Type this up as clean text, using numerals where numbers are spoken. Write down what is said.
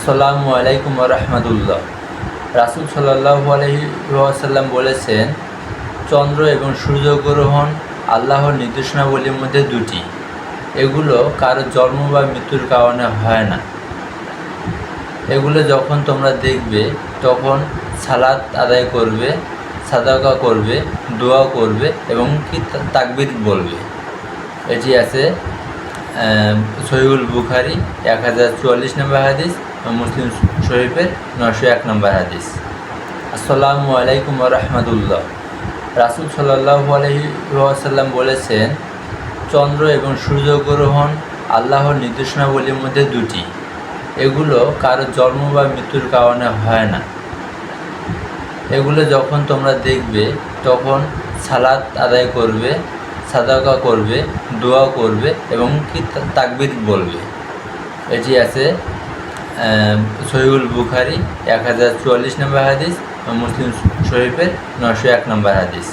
আসসালামু আলাইকুম রহমতুল্লাহ। রাসূল সাল্লাল্লাহু আলাইহি ওয়াসাল্লাম বলেছেন, চন্দ্র এবং সূর্যগ্রহণ আল্লাহর নির্দেশনাবলীর মধ্যে দুটি। এগুলো কারো জন্ম বা মৃত্যুর কারণে হয় না। এগুলো যখন তোমরা দেখবে তখন সালাত আদায় করবে, সাদাকা করবে, দোয়া করবে এবং কি তাকবীর বলবে। এটি আছে সহিহুল বুখারী 1044 নম্বর হাদিস, মুসলিম শরীফের 901 নম্বর হাদিস। আসসালামু আলাইকুম রহমতুল্লাহ। রাসূল সাল্লাল্লাহু আলাইহি ওয়াসাল্লাম বলেছেন, চন্দ্র এবং সূর্যগ্রহণ আল্লাহর নির্দেশনাবলীর মধ্যে দুটি। এগুলো কারো জন্ম বা মৃত্যুর কারণে হয় না। এগুলো যখন তোমরা দেখবে তখন সালাত আদায় করবে, সাদাকা করবে, দোয়া করবে এবং কি তাকবীর বলবে। এটি আছে সহিহুল বুখারী 1044 নম্বর হাদিস, মুসলিম শরীফের 901 নম্বর হাদিস।